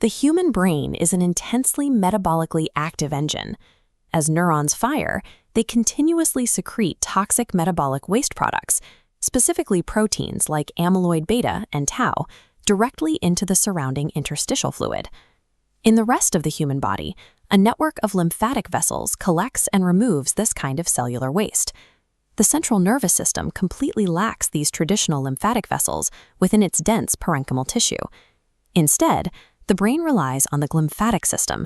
The human brain is an intensely metabolically active engine. As neurons fire, they continuously secrete toxic metabolic waste products, specifically proteins like amyloid-beta and tau, directly into the surrounding interstitial fluid. In the rest of the human body, a network of lymphatic vessels collects and removes this kind of cellular waste. The central nervous system completely lacks these traditional lymphatic vessels within its dense parenchymal tissue. Instead, the brain relies on the glymphatic system.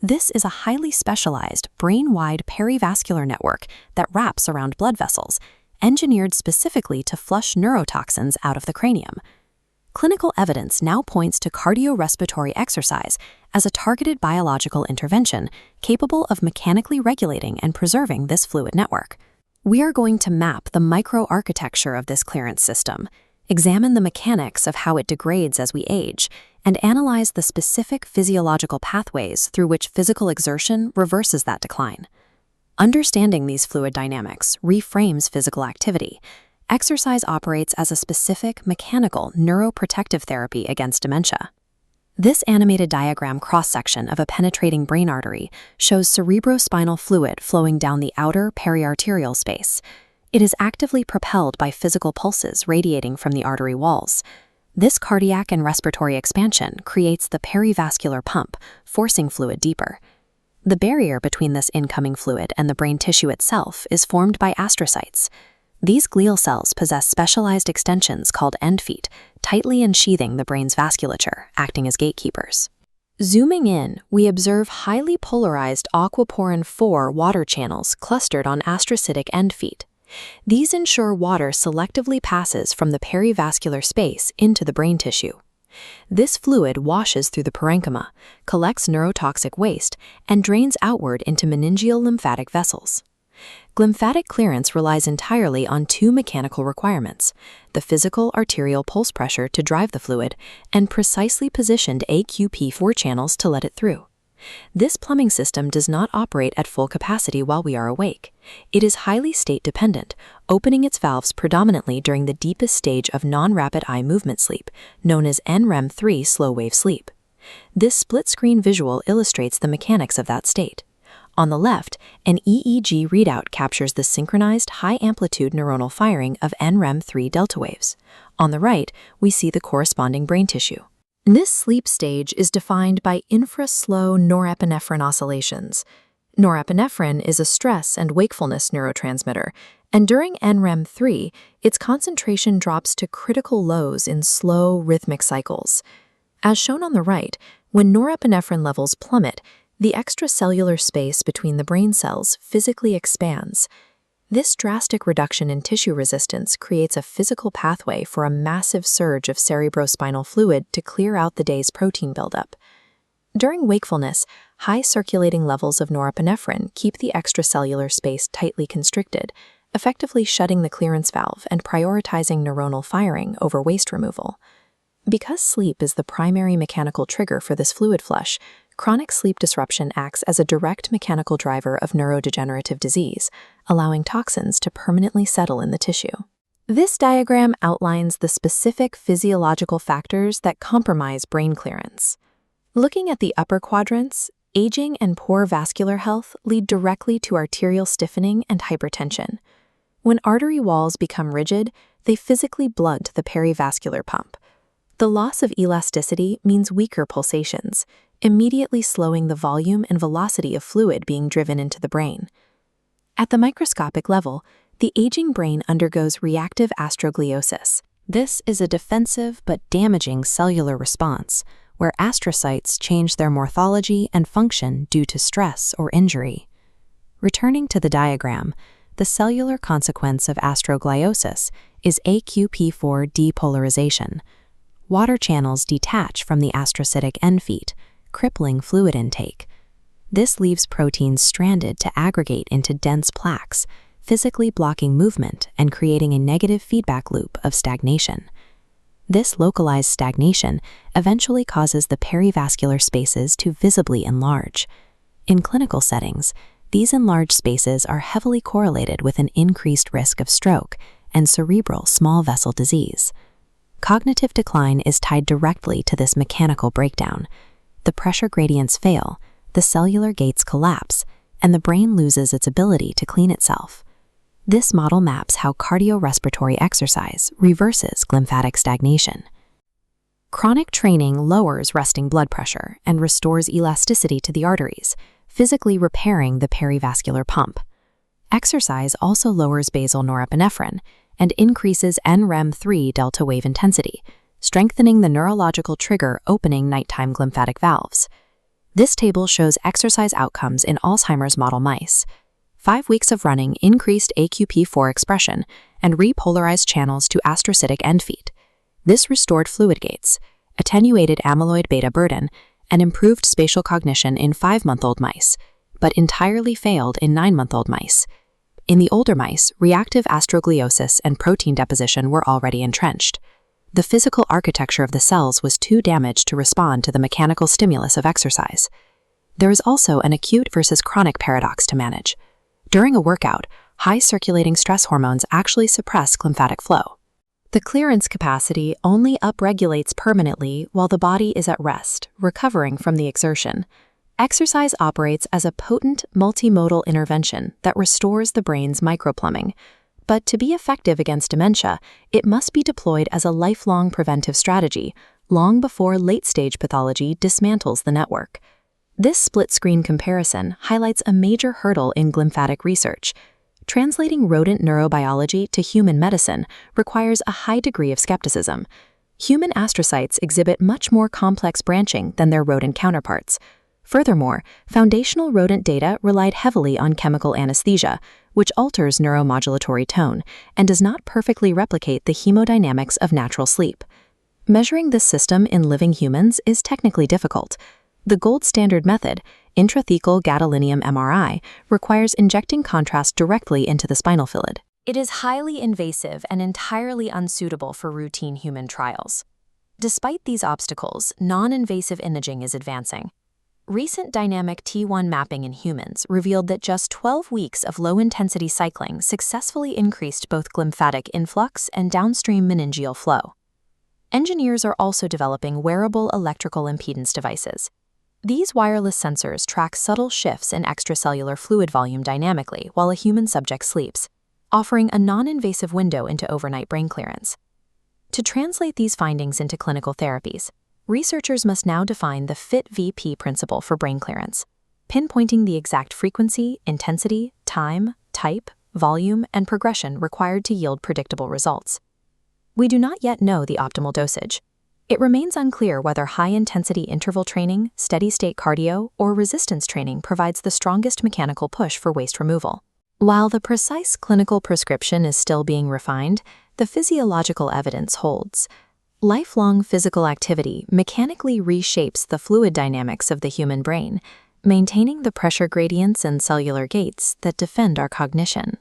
This is a highly specialized, brain-wide perivascular network that wraps around blood vessels, engineered specifically to flush neurotoxins out of the cranium. Clinical evidence now points to cardiorespiratory exercise as a targeted biological intervention capable of mechanically regulating and preserving this fluid network. We are going to map the microarchitecture of this clearance system, examine the mechanics of how it degrades as we age, and analyze the specific physiological pathways through which physical exertion reverses that decline. Understanding these fluid dynamics reframes physical activity. Exercise operates as a specific mechanical neuroprotective therapy against dementia. This animated diagram cross-section of a penetrating brain artery shows cerebrospinal fluid flowing down the outer periarterial space. It is actively propelled by physical pulses radiating from the artery walls. This cardiac and respiratory expansion creates the perivascular pump, forcing fluid deeper. The barrier between this incoming fluid and the brain tissue itself is formed by astrocytes. These glial cells possess specialized extensions called end feet, tightly ensheathing the brain's vasculature, acting as gatekeepers. Zooming in, we observe highly polarized aquaporin 4 water channels clustered on astrocytic end feet. These ensure water selectively passes from the perivascular space into the brain tissue. This fluid washes through the parenchyma, collects neurotoxic waste, and drains outward into meningeal lymphatic vessels. Glymphatic clearance relies entirely on two mechanical requirements: the physical arterial pulse pressure to drive the fluid, and precisely positioned AQP4 channels to let it through. This plumbing system does not operate at full capacity while we are awake. It is highly state-dependent, opening its valves predominantly during the deepest stage of non-rapid eye movement sleep, known as NREM3 slow-wave sleep. This split-screen visual illustrates the mechanics of that state. On the left, an EEG readout captures the synchronized high-amplitude neuronal firing of NREM3 delta waves. On the right, we see the corresponding brain tissue. This sleep stage is defined by infra-slow norepinephrine oscillations. Norepinephrine is a stress and wakefulness neurotransmitter, and during NREM3, its concentration drops to critical lows in slow, rhythmic cycles. As shown on the right, when norepinephrine levels plummet, the extracellular space between the brain cells physically expands. This drastic reduction in tissue resistance creates a physical pathway for a massive surge of cerebrospinal fluid to clear out the day's protein buildup. During wakefulness, high circulating levels of norepinephrine keep the extracellular space tightly constricted, effectively shutting the clearance valve and prioritizing neuronal firing over waste removal. Because sleep is the primary mechanical trigger for this fluid flush, chronic sleep disruption acts as a direct mechanical driver of neurodegenerative disease, allowing toxins to permanently settle in the tissue. This diagram outlines the specific physiological factors that compromise brain clearance. Looking at the upper quadrants, aging and poor vascular health lead directly to arterial stiffening and hypertension. When artery walls become rigid, they physically blunt the perivascular pump. The loss of elasticity means weaker pulsations, immediately slowing the volume and velocity of fluid being driven into the brain. At the microscopic level, the aging brain undergoes reactive astrogliosis. This is a defensive but damaging cellular response, where astrocytes change their morphology and function due to stress or injury. Returning to the diagram, the cellular consequence of astrogliosis is AQP4 depolarization. Water channels detach from the astrocytic end feet, crippling fluid intake. This leaves proteins stranded to aggregate into dense plaques, physically blocking movement and creating a negative feedback loop of stagnation. This localized stagnation eventually causes the perivascular spaces to visibly enlarge. In clinical settings, these enlarged spaces are heavily correlated with an increased risk of stroke and cerebral small vessel disease. Cognitive decline is tied directly to this mechanical breakdown. the pressure gradients fail, the cellular gates collapse, and the brain loses its ability to clean itself. This model maps how cardiorespiratory exercise reverses glymphatic stagnation. Chronic training lowers resting blood pressure and restores elasticity to the arteries, physically repairing the perivascular pump. Exercise also lowers basal norepinephrine and increases NREM3 delta wave intensity, strengthening the neurological trigger opening nighttime glymphatic valves. This table shows exercise outcomes in Alzheimer's model mice. 5 weeks of running increased AQP4 expression and repolarized channels to astrocytic end feet. This restored fluid gates, attenuated amyloid-beta burden, and improved spatial cognition in 5-month-old mice, but entirely failed in 9-month-old mice. In the older mice, reactive astrogliosis and protein deposition were already entrenched. The physical architecture of the cells was too damaged to respond to the mechanical stimulus of exercise. There is also an acute versus chronic paradox to manage. During a workout, high circulating stress hormones actually suppress glymphatic flow. The clearance capacity only upregulates permanently while the body is at rest, recovering from the exertion. Exercise operates as a potent multimodal intervention that restores the brain's microplumbing. But to be effective against dementia, it must be deployed as a lifelong preventive strategy, long before late-stage pathology dismantles the network. This split-screen comparison highlights a major hurdle in glymphatic research. Translating rodent neurobiology to human medicine requires a high degree of skepticism. Human astrocytes exhibit much more complex branching than their rodent counterparts. Furthermore, foundational rodent data relied heavily on chemical anesthesia, which alters neuromodulatory tone and does not perfectly replicate the hemodynamics of natural sleep. Measuring this system in living humans is technically difficult. The gold standard method, intrathecal gadolinium MRI, requires injecting contrast directly into the spinal fluid. It is highly invasive and entirely unsuitable for routine human trials. Despite these obstacles, non-invasive imaging is advancing. Recent dynamic T1 mapping in humans revealed that just 12 weeks of low-intensity cycling successfully increased both glymphatic influx and downstream meningeal flow. Engineers are also developing wearable electrical impedance devices. These wireless sensors track subtle shifts in extracellular fluid volume dynamically while a human subject sleeps, offering a non-invasive window into overnight brain clearance. To translate these findings into clinical therapies, researchers must now define the FIT-VP principle for brain clearance, pinpointing the exact frequency, intensity, time, type, volume, and progression required to yield predictable results. We do not yet know the optimal dosage. It remains unclear whether high-intensity interval training, steady-state cardio, or resistance training provides the strongest mechanical push for waste removal. While the precise clinical prescription is still being refined, the physiological evidence holds. Lifelong physical activity mechanically reshapes the fluid dynamics of the human brain, maintaining the pressure gradients and cellular gates that defend our cognition.